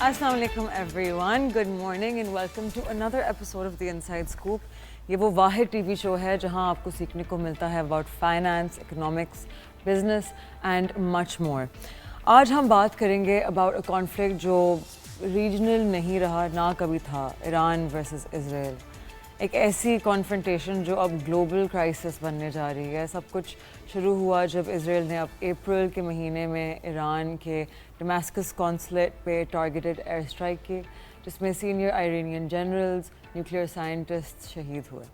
Assalamu alaikum everyone, good morning and welcome to another episode of The Inside Scoop. یہ وہ واحد T V شو ہے جہاں آپ کو سیکھنے کو ملتا ہے about finance, economics, business and much more. آج ہم بات کریں گے اباؤٹ اے کانفلکٹ جو ریجنل نہیں رہا, نہ کبھی تھا, ایران ورسز اسرائیل. ایک ایسی کانفرنٹیشن جو اب گلوبل کرائسس بننے جا رہی ہے. سب کچھ شروع ہوا جب اسرائیل نے اب اپریل کے مہینے میں ایران کے ڈماسکس قونصلیٹ پہ ٹارگیٹڈ ایئر اسٹرائک کی, جس میں سینئر آئرینین جنرلز, نیوکلیئر سائنٹسٹ شہید ہوئے.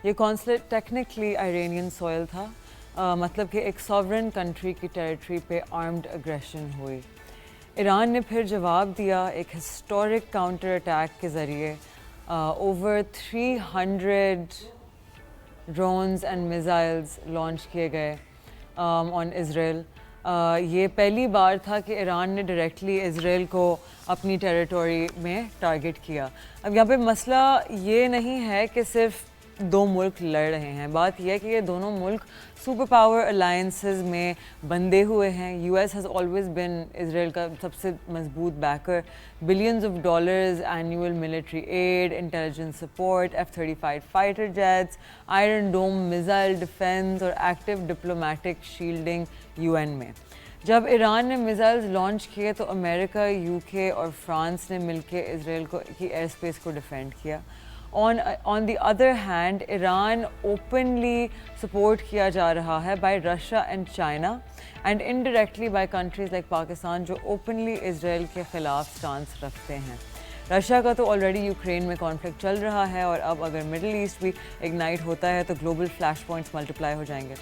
یہ قونصلیٹ ٹیکنیکلی آئرینین سوئل تھا, مطلب کہ ایک ساورن کنٹری کی ٹیریٹری پہ آرمڈ اگریشن ہوئی. ایران نے پھر جواب دیا ایک ہسٹورک کاؤنٹر اٹیک کے ذریعے. Over 300 drones and missiles launch کیے گئے آن اسرائیل. یہ پہلی بار تھا کہ ایران نے ڈائریکٹلی اسرائیل کو اپنی ٹیریٹوری میں ٹارگٹ کیا. اب یہاں پہ مسئلہ یہ نہیں ہے کہ صرف دو ملک لڑ رہے ہیں, بات یہ ہے کہ یہ دونوں ملک سپر پاور الائنسز میں بندھے ہوئے ہیں. U S has always been Israel کا سب سے مضبوط backer. Billions of dollars annual military aid, intelligence support, F-35 fighter jets, iron dome missile defence اور ایکٹیو ڈپلومیٹک شیلڈنگ UN میں. جب ایران نے میزائلز لانچ کیے تو امریکہ, UK اور فرانس نے مل کے اسرائیل کی ایئر اسپیس کو ڈیفینڈ کیا. On the other hand, Iran openly support کیا جا رہا ہے by Russia and China and indirectly by countries like Pakistan جو اوپنلی اسرائیل کے خلاف سٹانس رکھتے ہیں. رشیا کا تو آلریڈی یوکرین میں کانفلکٹ چل رہا ہے, اور اب اگر مڈل ایسٹ بھی اگنائٹ ہوتا ہے تو گلوبل فلیش پوائنٹس ملٹیپلائی ہو جائیں گے.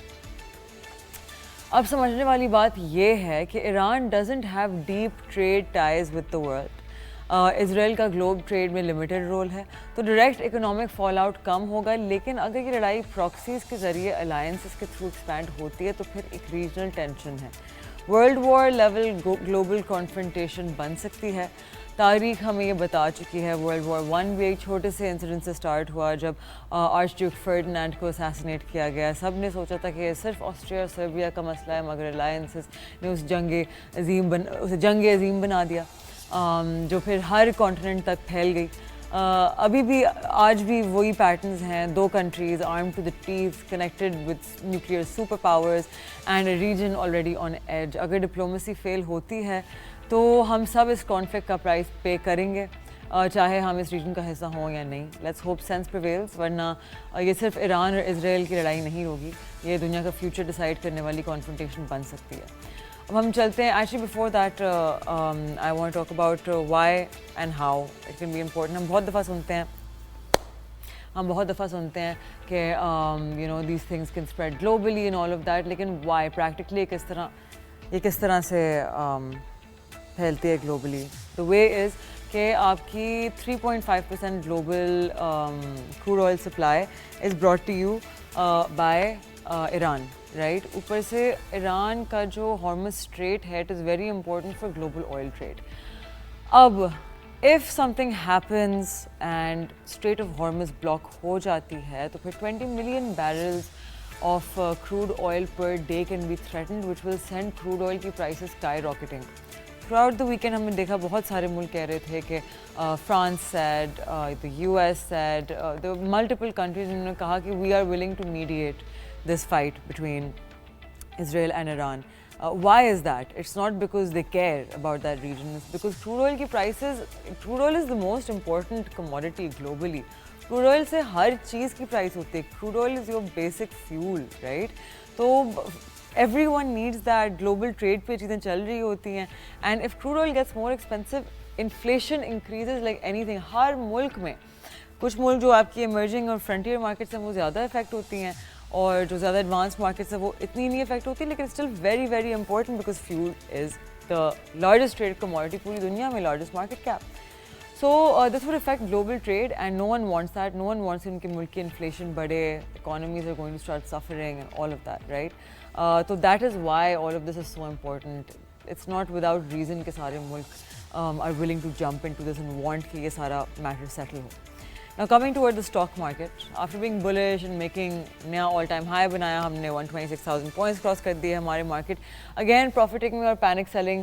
اب سمجھنے والی بات یہ ہے کہ Iran doesn't have deep trade ties with the world. Israel کا گلوب ٹریڈ میں لمیٹڈ رول ہے, تو ڈائریکٹ اکنامک فال آؤٹ کم ہوگا. لیکن اگر یہ لڑائی پراکسیز کے ذریعے الائنسز کے تھرو ایکسپینڈ ہوتی ہے تو پھر ایک ریجنل ٹینشن ہے, world war level global confrontation بن سکتی ہے. تاریخ ہمیں یہ بتا چکی ہے. ورلڈ وار 1 بھی ایک چھوٹے سے انسیڈنٹ سے سٹارٹ ہوا جب آرچ ڈیوک فرڈینانڈ کو اسیسینیٹ کیا گیا. سب نے سوچا تھا کہ یہ صرف آسٹریا اور سربیا کا مسئلہ ہے, مگر الائنسز نے اسے جنگ عظیم بنا دیا جو پھر ہر کانٹیننٹ تک پھیل گئی. ابھی بھی آج بھی وہی پیٹرنز ہیں, دو countries arm to the teeth, connected with nuclear super powers and a region already on edge. اگر ڈپلومیسی فیل ہوتی ہے تو ہم سب اس کانفلکٹ کا پرائز پے کریں گے, چاہے ہم اس ریجن کا حصہ ہوں یا نہیں. لیٹس ہوپ سینس پریویلز, ورنہ یہ صرف ایران اور اسرائیل کی لڑائی نہیں ہوگی, یہ دنیا کا فیوچر ڈیسائیڈ کرنے والی کانفرنٹیشن بن سکتی ہے. اب ہم چلتے ہیں. Actually before that I want talk about why and how it can be important. ہم بہت دفعہ سنتے ہیں کہ you know these things can spread globally and all of that, لیکن وائی پریکٹیکلی کس طرح سے پھیلتی ہے گلوبلی. دا وے از کہ آپ کی 3.5% global crude oil supply is brought to you by Iran, right. اوپر سے ایران کا جو ہارمز اسٹریٹ ہے, it is very important for global oil trade. اب if something happens and strait of Hormuz block ہو جاتی ہے تو پھر 20 million barrels of crude oil per day can be threatened, which will send crude oil کی prices skyrocketing. Throughout the weekend ہم نے دیکھا بہت سارے ملک کہہ رہے تھے کہ France said, the US said, there were multiple countries جنہوں نے کہا کہ we are willing to mediate this fight between Israel and Iran. Why is that? It's not because they care about that region. It's because crude oil کی prices, crude oil is the most important commodity globally. Crude oil سے ہر چیز کی price ہوتی ہے. Crude oil is your basic fuel, right? تو everyone needs that. global trade پہ چیزیں چل رہی ہوتی ہیں, and if crude oil gets more expensive, inflation increases like anything. ہر ملک میں, کچھ ملک جو آپ کی ایمرجنگ اور فرنٹیئر مارکیٹس ہیں وہ زیادہ افیکٹ ہوتی ہیں, اور جو زیادہ ایڈوانس مارکیٹس ہیں وہ اتنی نہیں افیکٹ ہوتی, لیکن still very very important because fuel is the largest trade commodity پوری دنیا میں, largest market cap. So this would affect global trade and no one wants that. No one wants ان کے ملک کی انفلیشن بڑھے, economies are going to start suffering and all of that, right? So that is why all of this is so important. It's not without reason کہ سارے ملک are willing to jump into this and want کہ یہ سارا matter settle who. Now coming toward the stock market, after being bullish and making نیا all time high بنایا ہم نے, 126,000 points cross کر دیے ہمارے market, again profit taking اور panic selling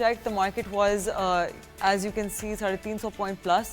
checked the market was as you can see 350 point plus.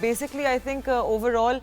basically I think overall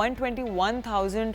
121,000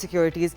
securities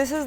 this is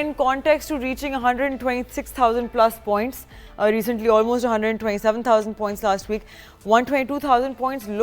in context to reaching 126,000 plus points recently, almost 127,000 points last week, 122,000 points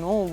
no,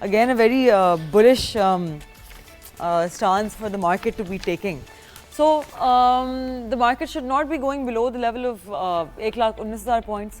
again a very bullish stance for the market to be taking. So the market should not be going below the level of 1,19,000 points,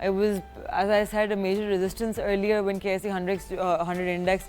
It was, as I said, a major resistance earlier when KSE 100 index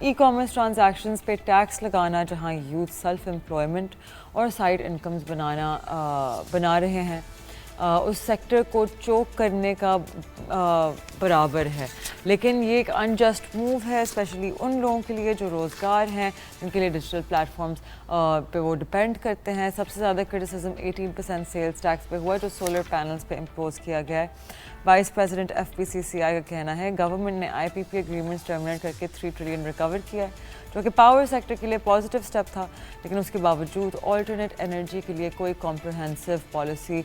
e commerce transactions پہ tax لگانا جہاں youth self employment اور side incomes بنا رہے ہیں اس sector کو چوک کرنے کا برابر ہے. لیکن یہ ایک انجسٹ موو ہے اسپیشلی ان لوگوں کے لیے جو روزگار ہیں, جن کے لیے ڈیجیٹل پلیٹفارمس پہ وہ ڈپینڈ کرتے ہیں. سب سے زیادہ کرٹیسزم 18% سیلز ٹیکس پہ ہوا جو سولر پینلز پہ امپوز کیا گیا ہے. وائس پریزیڈنٹ FPCCI کا کہنا ہے گورنمنٹ نے IPP ایگریمنٹس ٹرمینیٹ کر کے 3 ٹریلین ریکور کیا ہے, جو کہ پاور سیکٹر کے لیے پازیٹیو اسٹیپ تھا, لیکن اس کے باوجود آلٹرنیٹ انرجی کے لیے کوئی کمپریہنسو پالیسی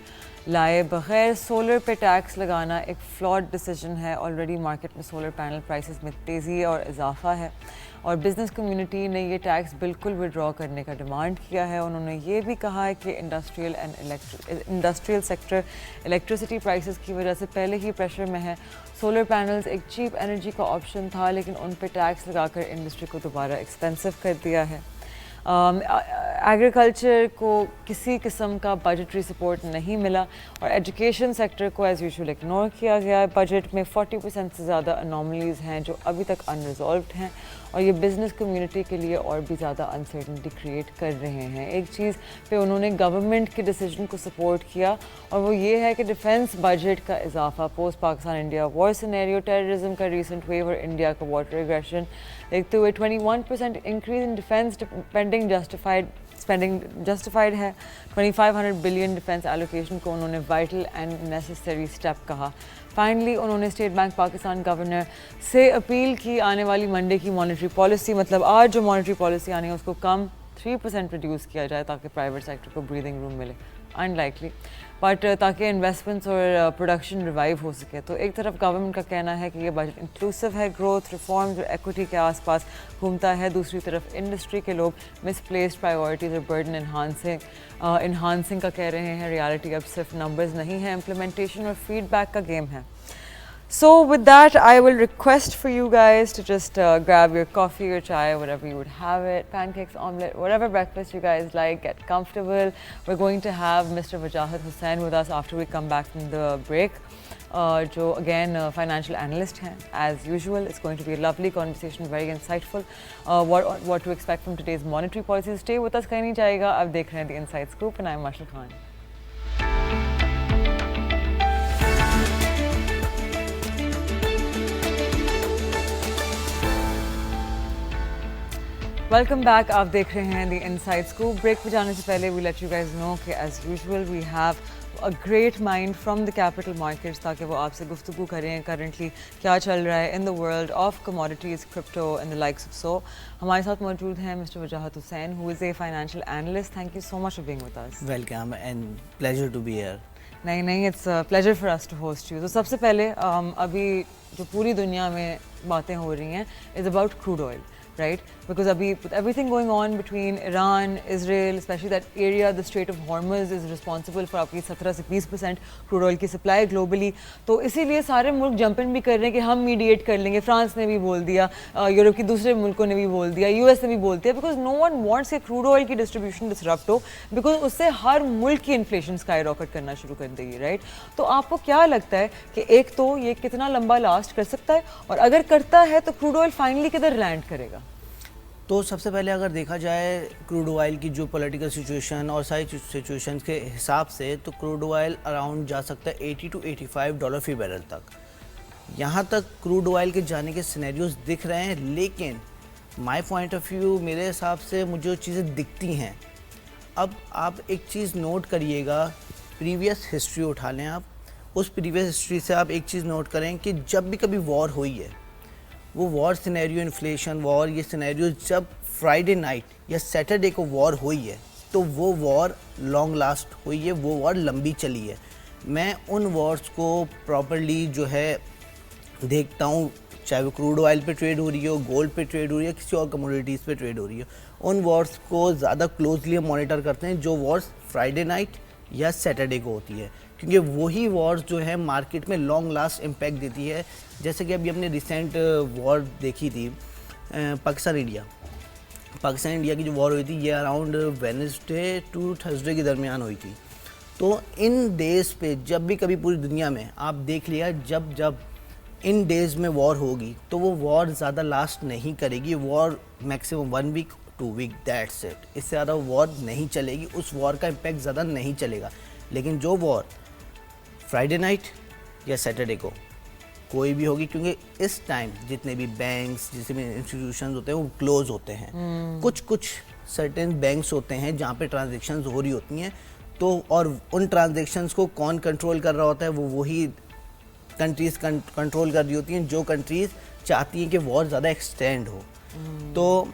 لائے بغیر سولر پہ ٹیکس لگانا ایک فلاڈ ڈیسیجن ہے. آلریڈی مارکیٹ میں سولر پینل پرائسز میں تیزی اور اضافہ ہے, اور بزنس کمیونٹی نے یہ ٹیکس بالکل وڈرا کرنے کا ڈیمانڈ کیا ہے. انہوں نے یہ بھی کہا ہے کہ انڈسٹریل سیکٹر الیکٹریسٹی پرائسز کی وجہ سے پہلے ہی پریشر میں ہے. سولر پینلز ایک چیپ انرجی کا آپشن تھا, لیکن ان پہ ٹیکس لگا کر انڈسٹری کو دوبارہ ایکسپینسو کر دیا ہے. ایگریکلچر کو کسی قسم کا بجٹری سپورٹ نہیں ملا, اور ایجوکیشن سیکٹر کو ایز یوزول اگنور کیا گیا ہے. بجٹ میں 40% سے زیادہ انوملیز ہیں جو ابھی تک انریزالوڈ ہیں, اور یہ بزنس کمیونٹی کے لیے اور بھی زیادہ انسرٹنٹی کریٹ کر رہے ہیں. ایک چیز پہ انہوں نے گورنمنٹ کے ڈیسیجن کو سپورٹ کیا, اور وہ یہ ہے کہ ڈیفنس بجٹ کا اضافہ post Pakistan India war scenario, terrorism کا ریسنٹ ویو اور انڈیا کا واٹر ایگریشن دیکھتے ہوئے 21% increase in defence spending justified ہے. 2500 بلین ڈیفنس ایلوکیشن کو انہوں نے وائٹل اینڈ نیسیسری اسٹیپ کہا. فائنلی انہوں نے اسٹیٹ بینک پاکستان گورنر سے اپیل کی آنے والی منڈے کی مانیٹری پالیسی, مطلب آج جو مانیٹری پالیسی آنی ہے اس کو کم 3% ریڈیوس کیا جائے تاکہ پرائیویٹ سیکٹر کو بریدنگ روم ملے. انلائکلی, بٹ تاکہ انویسٹمنٹس اور پروڈکشن ریوائیو ہو سکے. تو ایک طرف گورنمنٹ کا کہنا ہے کہ یہ بجٹ انکلوسیو ہے, گروتھ ریفارمز اور ایکوٹی کے آس پاس گھومتا ہے. دوسری طرف انڈسٹری کے لوگ مس پلیسڈ پرائیورٹیز اور برڈن انہانسنگ کا کہہ رہے ہیں. ریالٹی اب صرف نمبرز نہیں ہیں, امپلیمنٹیشن اور فیڈ بیک کا گیم ہے. So with that, I will request for you guys to just grab your coffee or chai, whatever you would have it, pancakes, omelette, whatever breakfast you guys like, get comfortable. We're going to have Mr. Wajahat Hussain with us after we come back from the break. Jo again financial analyst hain as usual. It's going to be a lovely conversation, very insightful. What to expect from today's monetary policies. Stay with us, kahin nahi jayega. Ab dekh rahe hain The Inside Scoop and I'm Mashal Khan. Welcome back. آپ دیکھ رہے ہیں دی inside scope. Break پہ جانے سے پہلے we let you guys know کہ as usual we have a great mind from the capital markets, تاکہ وہ آپ سے گفتگو کریں کرنٹلی کیا چل رہا ہے in the world of commodities, crypto and the likes of. So ہمارے ساتھ موجود ہیں mister Wajahat Hussain, who is a financial analyst. Thank you so much for being with us. Welcome and pleasure to be here. نہیں, it's pleasure for us to host you. تو سب سے پہلے ابھی جو پوری دنیا میں باتیں ہو رہی ہیں is about crude oil, right? Because abhi everything going on between Iran, Israel, especially that area, the Strait of Hormuz is responsible for اپنی 17 سے 20% crude oil کی سپلائی گلوبلی. تو اسی لیے سارے ملک جمپن بھی کر رہے ہیں کہ ہم میڈیٹ کر لیں گے. فرانس نے بھی بول دیا, یورپ کی دوسرے ملکوں نے بھی بول دیا, US نے بھی بول دیا, بیکاز نو ون وانٹس کہ کروڈ آئل کی ڈسٹریبیوشن ڈسرپٹ ہو, بیکاز اس سے ہر ملک کی انفلیشن اسکائی راکٹ کرنا شروع کر دے گی, رائٹ؟ تو آپ کو کیا لگتا ہے کہ ایک تو یہ کتنا لمبا لاسٹ کر سکتا ہے, اور اگر کرتا ہے تو کروڈ آئل فائنلی کدھر لینڈ کرے گا؟ تو سب سے پہلے اگر دیکھا جائے کروڈ آئل کی جو پولیٹیکل سچویشن اور ساری سچویشنز کے حساب سے, تو کروڈ آئل اراؤنڈ جا سکتا ہے $80 to $85 فی بیرل تک. یہاں تک کروڈ آئل کے جانے کے سینیریوز دکھ رہے ہیں, لیکن مائی پوائنٹ آف ویو میرے حساب سے مجھے جو چیزیں دکھتی ہیں, اب آپ ایک چیز نوٹ کریے گا, پریویس ہسٹری اٹھا لیں آپ, اس پریویس ہسٹری سے آپ ایک چیز نوٹ کریں کہ جب بھی کبھی وار ہوئی ہے, وہ وار سینیریو, انفلیشن وار, یہ سینیریو جب فرائیڈے نائٹ یا سیٹرڈے کو وار ہوئی ہے تو وہ وار لانگ لاسٹ ہوئی ہے, وہ وار لمبی چلی ہے. میں ان وارز کو پراپرلی جو ہے دیکھتا ہوں, چاہے وہ کروڈ آئل پہ ٹریڈ ہو رہی ہو, گولڈ پہ ٹریڈ ہو رہی ہے, کسی اور کموڈیٹیز پہ ٹریڈ ہو رہی ہو, ان وارز کو زیادہ کلوزلی ہم مانیٹر کرتے ہیں جو وارز فرائیڈے نائٹ یا سیٹرڈے کو ہوتی ہے, کیونکہ وہی وارز جو ہے مارکیٹ میں لانگ لاسٹ امپیکٹ دیتی ہے. جیسے کہ ابھی ہم نے ریسنٹ وار دیکھی تھی پاکستان انڈیا کی جو وار ہوئی تھی, یہ اراؤنڈ وینسڈے ٹو تھرسڈے کے درمیان ہوئی تھی. تو ان ڈیز پہ جب بھی کبھی پوری دنیا میں آپ دیکھ لیا, جب ان ڈیز میں وار ہوگی تو وہ وار زیادہ لاسٹ نہیں کرے گی. War maximum 1 week 2 week that's it. اس سے زیادہ وار نہیں چلے گی, اس وار کا امپیکٹ زیادہ نہیں چلے گا. لیکن جو وار فرائیڈے نائٹ یا سیٹرڈے کو کوئی بھی ہوگی, کیونکہ اس ٹائم جتنے بھی بینکس جتنے بھی انسٹیٹیوشنز ہوتے ہیں وہ کلوز ہوتے ہیں. کچھ سرٹن بینکس ہوتے ہیں جہاں پہ ٹرانزیکشنز ہو رہی ہوتی ہیں, تو اور ان ٹرانزیکشنز کو کون کنٹرول کر رہا ہوتا ہے, وہی کنٹریز کنٹرول کر رہی ہوتی ہیں جو کنٹریز چاہتی ہیں کہ وار زیادہ ایکسٹینڈ ہو. تو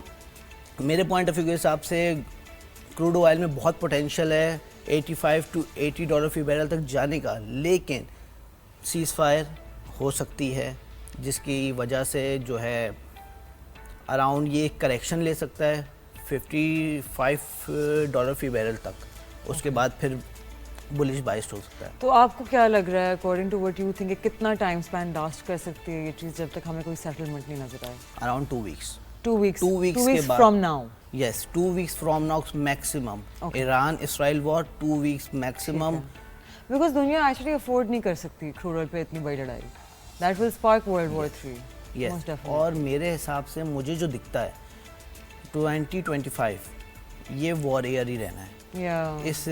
میرے پوائنٹ آف ویو کے حساب سے کروڈ آئل میں بہت پوٹینشیل ہے $85 to $80 فی بیرل تک جانے کا, لیکن سیز فائر ہو سکتی ہے جس کی وجہ سے جو ہے اراؤنڈ یہ کریکشن لے سکتا ہے $55 فی بیرل تک. اس کے بعد پھر بلش بائسٹ ہو سکتا ہے. تو آپ کو کیا لگ رہا ہے according to what you think کہ کتنا ٹائم اسپین لاسٹ کر سکتی ہے یہ چیز جب تک ہمیں کوئی سیٹلمنٹ نہیں نظر آئے؟ اراؤنڈ 2 ویکس. 2 weeks. 2 weeks 2 weeks کے بعد from now. Yes 2 weeks from now maximum. Iran Israel war 2 weeks maximum. Because دنیا ایکچولی افورڈ نہیں کر سکتی کروڈ آئل پہ اتنی بڑی لڑائی. That will spark world war 3. Yes, اور میرے حساب سے مجھے جو دکھتا ہے 2025 یہ وار ایئر ہی رہنا ہے. اس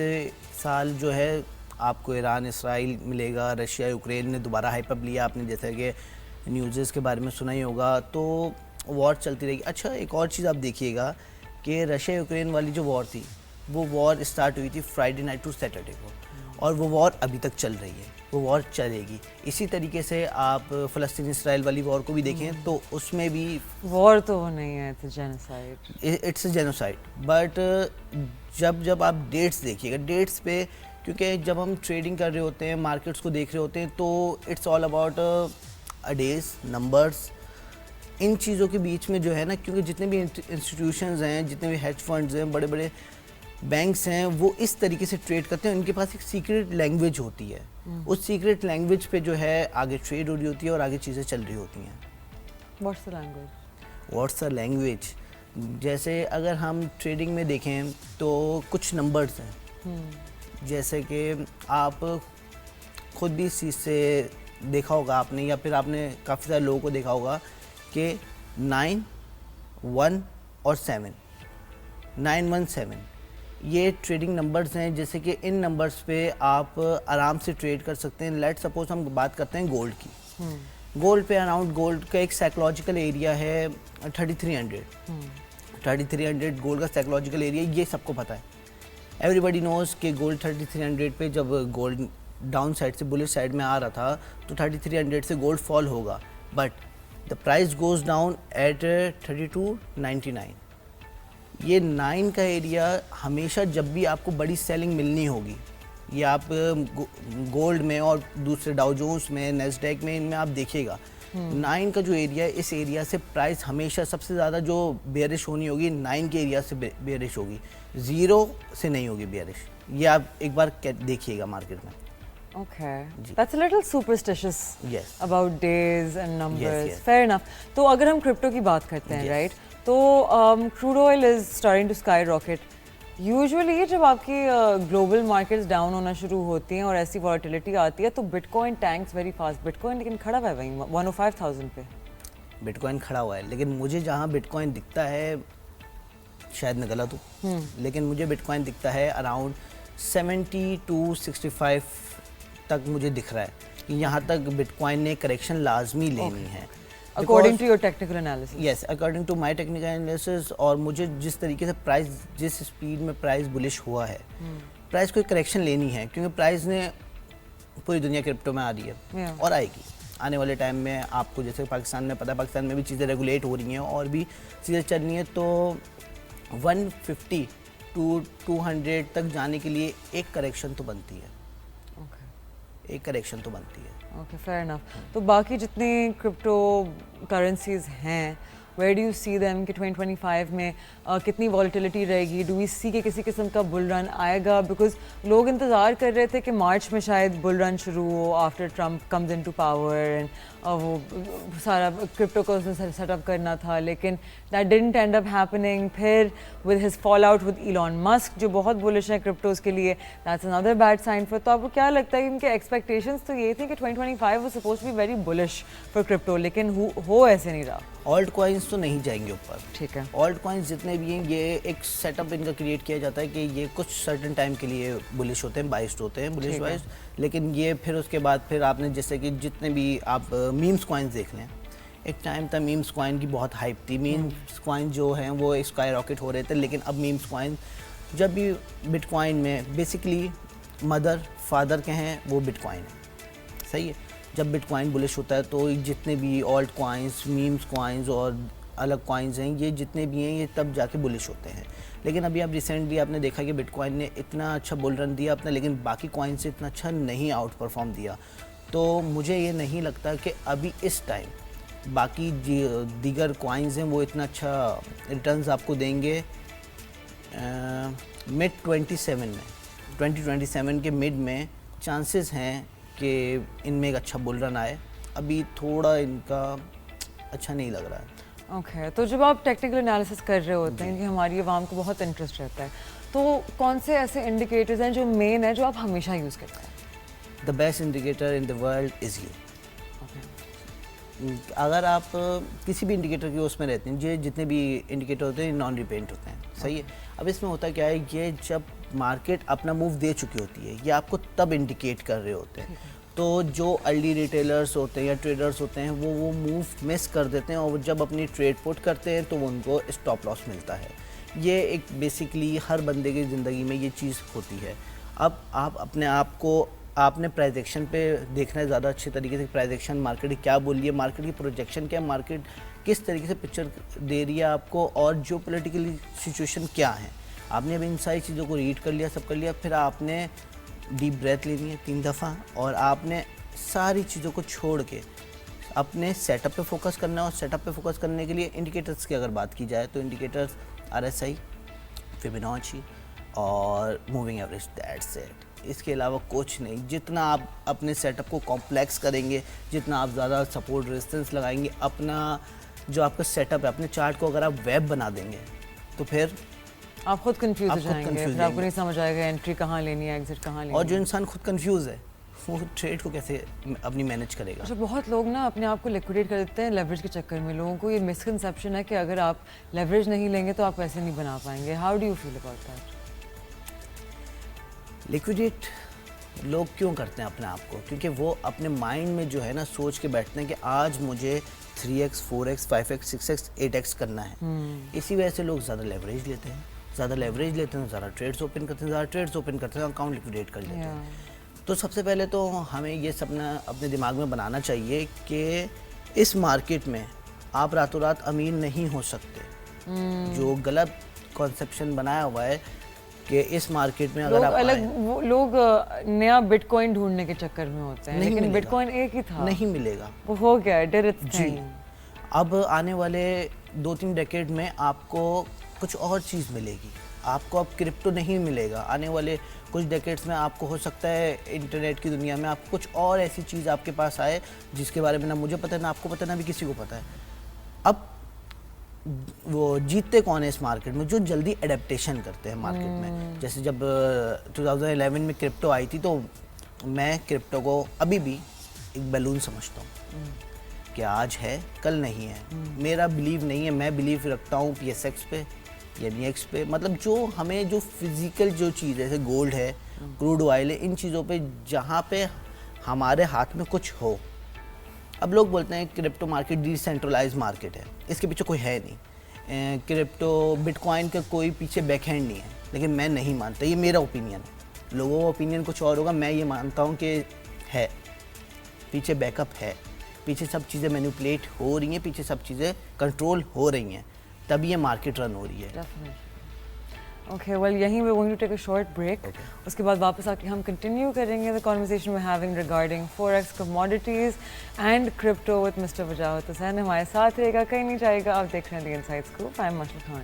سال جو ہے آپ کو ایران اسرائیل ملے گا, رشیا یوکرین نے دوبارہ ہائپ اپ لیا, آپ نے جیسے کہ نیوزز کے بارے میں سنا ہی ہوگا, تو وار چلتی رہے گی. اچھا ایک اور چیز آپ دیکھیے گا کہ رشیا یوکرین والی جو وار تھی وہ وار اسٹارٹ ہوئی تھی فرائیڈے نائٹ ٹو سیٹرڈے کو, اور وہ وار ابھی تک چل رہی ہے, وہ وار چلے گی. اسی طریقے سے آپ فلسطین اسرائیل والی وار کو بھی دیکھیں تو اس میں بھی وار تو وہ نہیں ہے, اٹس اے جینوسائڈ. بٹ جب آپ ڈیٹس دیکھیے گا, ڈیٹس پہ کیونکہ جب ہم ٹریڈنگ کر رہے ہوتے ہیں, مارکیٹس کو دیکھ رہے ہوتے ہیں, تو it's all about these numbers. ان چیزوں کے بیچ میں جو ہے نا, کیونکہ جتنے بھی انسٹیٹیوشنز ہیں, جتنے بھی ہیج فنڈز ہیں, بڑے بڑے بینکس ہیں, وہ اس طریقے سے ٹریڈ کرتے ہیں. ان کے پاس ایک سیکریٹ لینگویج ہوتی ہے, اس سیکریٹ لینگویج پہ جو ہے آگے ٹریڈ ہو رہی ہوتی ہے اور آگے چیزیں چل رہی ہوتی ہیں. What's the language. جیسے اگر ہم ٹریڈنگ میں دیکھیں تو کچھ نمبرز ہیں, جیسے کہ آپ خود بھی اس چیز سے دیکھا ہوگا آپ نے, یا پھر آپ نے کافی سارے لوگوں کو دیکھا ہوگا کہ 9 1 اور 7 9 1 7 یہ ٹریڈنگ نمبرز ہیں, جیسے کہ ان نمبرز پہ آپ آرام سے ٹریڈ کر سکتے ہیں. لیٹ سپوز ہم بات کرتے ہیں گولڈ کی. گولڈ پہ اراؤنڈ گولڈ کا ایک سائیکولوجیکل ایریا ہے 3300. 3300 گولڈ کا سائیکولوجیکل ایریا, یہ سب کو پتہ ہے. ایوری بڈی نوز کہ گولڈ 3300 پہ جب گولڈ ڈاؤن سائڈ سے بلش سائڈ میں آ رہا تھا تو 3300 سے گولڈ فال ہوگا, but the price goes down at 3299. یہ 9 کا ایریا ہمیشہ جب بھی آپ کو بڑی سیلنگ ملنی ہوگی, یہ آپ گولڈ میں اور دوسرے ڈاؤ جونز میں, نیسڈیک میں, ان میں آپ دیکھیے گا 9 کا جو ایریا ہے, اس ایریا سے پرائز ہمیشہ سب سے زیادہ جو بیئرش ہونی ہوگی 9 کے ایریا سے بیئرش ہوگی, 0 سے نہیں ہوگی بیئرش. یہ آپ ایک بار دیکھیے گا مارکیٹ میں. Okay. That's a little superstitious about days and numbers. Fair enough. تو اگر ہم کرپٹو کی بات کرتے ہیں, رائٹ, تو crude oil is starting to skyrocket. Usually جب آپ کی گلوبل مارکیٹس ڈاؤن ہونا شروع ہوتی ہیں اور ایسی وارٹیلیٹی آتی ہے تو but coin tanks very fast. But coin لیکن کھڑا ہوا ہے وہیں 105,000 پہ. بٹ کوائن کھڑا ہوا ہے, لیکن مجھے جہاں بٹ کوائن دکھتا ہے, شاید میں غلط ہوں, لیکن مجھے بٹ کوائن دکھتا ہے اراؤنڈ 70 to 65 تک مجھے دکھ رہا ہے کہ یہاں تک بٹ کوائن نے کریکشن لازمی لینی ہے. According to your technical analysis. Yes, according to my technical analysis. اور مجھے جس طریقے سے پرائز, جس اسپیڈ میں پرائز بلش ہوا ہے, پرائز کو کریکشن لینی ہے, کیونکہ پرائز نے پوری دنیا کرپٹو میں آ رہی ہے اور آئے گی آنے والے ٹائم میں. آپ کو جیسے پاکستان میں پتہ ہے, پاکستان میں بھی چیزیں ریگولیٹ ہو رہی ہیں اور بھی چیزیں چل رہی ہیں, تو 150 to 200 تک جانے کے لیے ایک کریکشن تو بنتی ہے, ایک کریکشن تو بنتی ہے. Okay, fair enough. تو باقی جتنی کرپٹو کرنسیز ہیں, where do you see them کہ 2025 میں کتنی والیٹیلیٹی رہے گی؟ ڈو وی سی کہ کسی قسم کا بل رن آئے گا؟ بیکاز لوگ انتظار کر رہے تھے کہ مارچ میں شاید بل رن شروع ہو after Trump comes in to power and وہ سارا کرپٹو کو اس نے سیٹ اپ کرنا تھا, لیکن that didn't end up happening. پھر with his fall out with Elon Musk جو بہت بولش ہیں کرپٹوز کے لیے, that's another bad sign for. تو آپ کو کیا لگتا ہے کہ ان کے ایکسپیکٹیشنس تو یہ تھیں کہ 2025 was suppose to be very bullish for crypto, لیکن ہو ایسے نہیں رہا. آلٹ کوائنس تو نہیں جائیں گے اوپر. ٹھیک ہے, آلٹ کوائنس جتنے بھی ہیں یہ ایک سیٹ اپ ان کا کریٹ کیا جاتا ہے کہ یہ کچھ سرٹن ٹائم کے لیے بلش ہوتے ہیں, بائسڈ ہوتے ہیں, بلش وائز. لیکن یہ پھر اس کے بعد پھر آپ نے جیسے کہ جتنے بھی آپ میمس کوائنس دیکھ لیں, ایک ٹائم تھا میمس کوائن کی بہت ہائپ تھی, میمس کوائن جو ہیں وہ اسکائی راکٹ ہو رہے تھے, لیکن اب میمس کوائن جب بھی بٹ کوائن میں بیسکلی مدر فادر کے ہیں وہ بٹ کوائن ہے, صحیح ہے. جب بٹ کوائن بلش ہوتا ہے تو جتنے بھی آلٹ کوائنس, میمس کوائنس اور الگ کوائنس ہیں یہ جتنے بھی ہیں یہ تب جا کے بلش ہوتے ہیں. لیکن ابھی اب ریسنٹلی آپ نے دیکھا کہ بٹ کوائن نے اتنا اچھا بل رن دیا اپنا, لیکن باقی کوائن سے اتنا اچھا نہیں آؤٹ پرفارم دیا. تو مجھے یہ نہیں لگتا کہ ابھی اس ٹائم باقی دیگر کوائنز ہیں وہ اتنا اچھا ریٹرنز آپ کو دیں گے. مڈ 2027 کے مڈ میں چانسز ہیں کہ ان میں ایک اچھا بل رن آئے. ابھی تھوڑا ان کا اچھا نہیں لگ رہا ہے. اوکے, تو جب آپ ٹیکنیکل انالیسس کر رہے ہوتے ہیں کہ ہماری عوام کو بہت انٹرسٹ رہتا ہے, تو کون سے ایسے انڈیکیٹرز ہیں جو مین ہیں جو آپ ہمیشہ یوز کرتے ہیں؟ The best indicator in the world is you. اگر آپ کسی بھی انڈیکیٹر کے اس میں رہتے ہیں, یہ جتنے بھی انڈیکیٹر ہوتے ہیں نان ریپینٹ ہوتے ہیں, صحیح ہے. اب اس میں ہوتا کیا ہے, یہ جب مارکیٹ اپنا موو دے چکی ہوتی ہے یہ آپ کو تب انڈیکیٹ کر رہے ہوتے ہیں. تو جو ارلی ریٹیلرز ہوتے ہیں یا ٹریڈرز ہوتے ہیں وہ موو مس کر دیتے ہیں, اور جب اپنی ٹریڈ پٹ کرتے ہیں تو وہ ان کو اسٹاپ لاس ملتا ہے. یہ ایک بیسکلی ہر بندے کی زندگی میں یہ چیز ہوتی ہے. اب آپ اپنے آپ کو آپ نے پرائز ایکشن پہ دیکھنا ہے زیادہ اچھے طریقے سے, پرائز ایکشن مارکیٹ کیا بول رہی ہے, مارکیٹ کی پروجیکشن کیا ہے, مارکیٹ کس طریقے سے پکچر دے رہی ہے آپ کو, اور جو پولیٹیکلی سچویشن کیا ہے. آپ نے اب ان ساری چیزوں کو ریڈ کر لیا, سب کر لیا, پھر آپ نے ڈیپ بریتھ لینی ہے 3 دفعہ, اور آپ نے ساری چیزوں کو چھوڑ کے اپنے سیٹ اپ پہ فوکس کرنا ہے. اور سیٹ اپ پہ فوکس کرنے کے لیے انڈیکیٹرز کی اگر بات کی جائے تو انڈیکیٹرز RSI, فیبوناچی اور موونگ ایوریج, دیٹس اٹ. اس کے علاوہ کچھ نہیں. جتنا آپ اپنے سیٹ اپ کو کمپلیکس کریں گے, جتنا آپ زیادہ سپورٹ ریزسٹنس لگائیں گے, اپنا جو آپ کا سیٹ اپ ہے اپنے چارٹ کو اگر آپ ویب بنا دیں گے تو پھر آپ خود کنفیوز ہو جائیں گے, پھر آپ کو نہیں سمجھ آئے گا انٹری کہاں لینی ہے, ایگزٹ کہاں لینی ہے. اور جو انسان خود کنفیوز ہے وہ ٹریڈ کو کیسے اپنی مینیج کرے گا. اچھا, بہت لوگ نا اپنے آپ کو لیکویڈیٹ کر دیتے ہیں لیوریج کے چکر میں. لوگوں کو یہ مسکنسیپشن ہے کہ اگر آپ لیوریج نہیں لیں گے تو آپ پیسے نہیں بنا پائیں گے. How do you feel about that? Liquidate لوگ کیوں کرتے ہیں اپنے آپ کو؟ کیونکہ وہ اپنے مائنڈ میں جو ہے نا سوچ کے بیٹھتے ہیں کہ آج مجھے 3x 4x 5x 6x 8x کرنا ہے. اسی وجہ سے لوگ زیادہ لیوریج لیتے ہیں, زیادہ ٹریڈز اوپن کرتے ہیں, اکاؤنٹ لیکویڈیٹ کر لیتے ہیں. تو سب سے پہلے تو ہمیں یہ سپنا اپنے دماغ میں بنانا چاہیے کہ اس مارکیٹ میں آپ راتوں رات امیر نہیں ہو سکتے. جو غلط کانسیپشن بنایا ہوا ہے کہ اس مارکیٹ میں اگر آپ لوگ نیا بٹ کوائن ڈھونڈنے کے چکر میں ہوتے ہیں, لیکن بٹ کوائن ایک ہی تھا, نہیں ملے گا, وہ ہو گیا ڈر اٹس جی. اب آنے والے 2-3 ڈیکیڈ میں آپ کو کچھ اور چیز ملے گی. آپ کو اب کرپٹو نہیں ملے گا. آنے والے کچھ ڈیکیڈز میں آپ کو ہو سکتا ہے انٹرنیٹ کی دنیا میں آپ کو کچھ اور ایسی چیز آپ کے پاس آئے جس کے بارے میں نہ مجھے پتہ ہے, نہ آپ کو پتہ ہے, نہ بھی کسی کو پتہ ہے. اب وہ جیتتے کون ہیں اس مارکیٹ میں؟ جو جلدی اڈیپٹیشن کرتے ہیں مارکیٹ میں. جیسے جب 2011 میں کرپٹو آئی تھی تو میں کرپٹو کو ابھی بھی ایک بیلون سمجھتا ہوں کہ آج ہے کل نہیں ہے. میرا بلیو نہیں ہے, میں بلیو رکھتا ہوں PSX پہ یا NEX پہ. مطلب جو ہمیں جو فزیکل جو چیز ہے, جیسے گولڈ ہے, کروڈ آئل ہے, ان چیزوں پہ جہاں پہ ہمارے ہاتھ میں کچھ ہو. اب لوگ بولتے ہیں crypto market decentralise market ہے, اس کے پیچھے کوئی ہے نہیں. کرپٹو بٹ کوائن کا کوئی پیچھے بیک ہینڈ نہیں ہے, لیکن میں نہیں مانتا. یہ میرا اوپینین ہے, لوگوں کا اوپینین کچھ اور ہوگا. میں یہ مانتا ہوں کہ ہے, پیچھے بیک اپ ہے, پیچھے سب چیزیں مینیپولیٹ ہو رہی ہیں, پیچھے سب چیزیں کنٹرول ہو رہی ہیں, تب یہ مارکیٹ رن ہو رہی ہے. اوکے, ویل یہیں we going to take a short break. اس کے بعد واپس آ کے ہم کنٹینیو کریں گے the conversation we having regarding forex, commodities and crypto with mister Wajahat Hussain. ہمارے ساتھ رہے گا, کہیں نہیں جائے گا. آپ دیکھ رہے ہیں دی انسائڈ اسکوپ. آئی ایم مشرق Khan.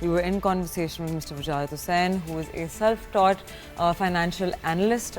we were in conversation with Mr. Wajahat Hussain, who is a self-taught financial analyst,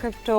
crypto,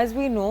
as we know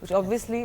which obviously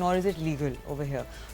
nor is it legal over here.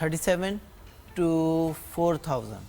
37 to 4,000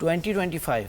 2025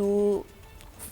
to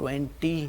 20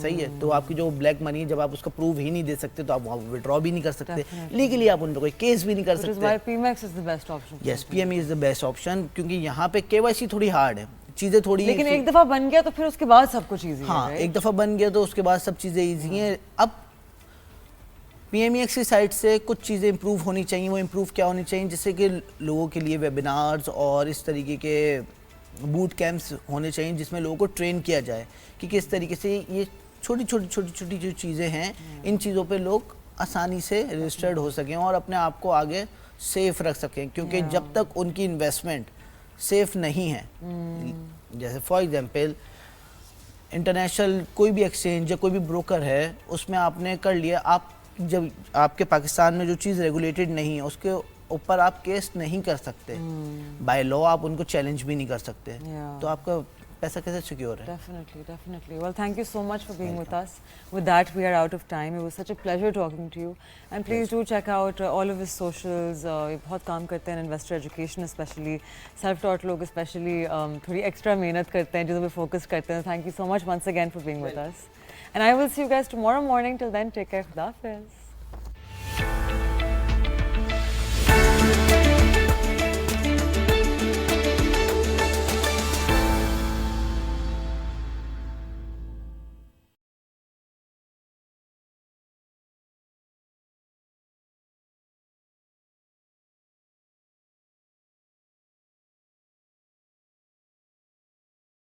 صحیح ہے, تو آپ کی جو black منی ہے جب آپ اس کا پروف ہی نہیں دے سکتے تو آپ وہاں ودرا بھی نہیں کر سکتے, لیگلی آپ ان پہ کوئی کیس بھی نہیں کر Which is سکتے. why PMX is the best option. Yes, P M E is the best option, کیونکہ یہاں پہ KYC تھوڑی ہارڈ ہے, چیزیں تھوڑی, لیکن ایک دفعہ بن گیا تو پھر اس کے بعد سب کچھ ایزی ہے. ہاں ایک دفعہ بن گیا تو اس کے بعد سب چیزیں ایزی ہیں. اب پی ایم ای ایکس کی سائٹ سے کچھ چیزیں امپروو ہونی چاہیے. وہ امپروو کیا ہونی چاہیے, جیسے کہ لوگوں کے لیے ویبینارز اور اس طریقے کے بوٹ کیمپس ہونے چاہیے جس میں لوگوں کو ٹرین کیا جائے کہ کس طریقے سے یہ چھوٹی چھوٹی جو چیزیں ہیں ان چیزوں پہ لوگ آسانی سے رجسٹرڈ ہو سکیں اور اپنے آپ کو آگے سیف رکھ سکیں, کیونکہ جب تک ان کی انویسٹمنٹ سیف نہیں ہے, جیسے فار ایگزامپل انٹرنیشنل کوئی بھی ایکسچینج یا کوئی بھی بروکر ہے اس میں آپ نے کر لیا, آپ جب آپ کے پاکستان میں جو چیز ریگولیٹڈ نہیں ہے اس کے اوپر آپ کیس نہیں کر سکتے, بائی لا آپ ان کو چیلنج بھی نہیں کر سکتے, تو آپ کا پیسہ کیسے سیکیور ہے. Definitely. Well, thank you so much for being with us. With that, we are out of time. It was such a pleasure talking to you. And please do check out all of his socials. یہ بہت کام کرتے ہیں investor education especially. Self-taught لوگ especially تھوڑی extra محنت کرتے ہیں جنہوں پہ focus کرتے ہیں. Thank you so much once again for being with us. And I will see you guys tomorrow morning. Till then, take care. Khuda Hafiz.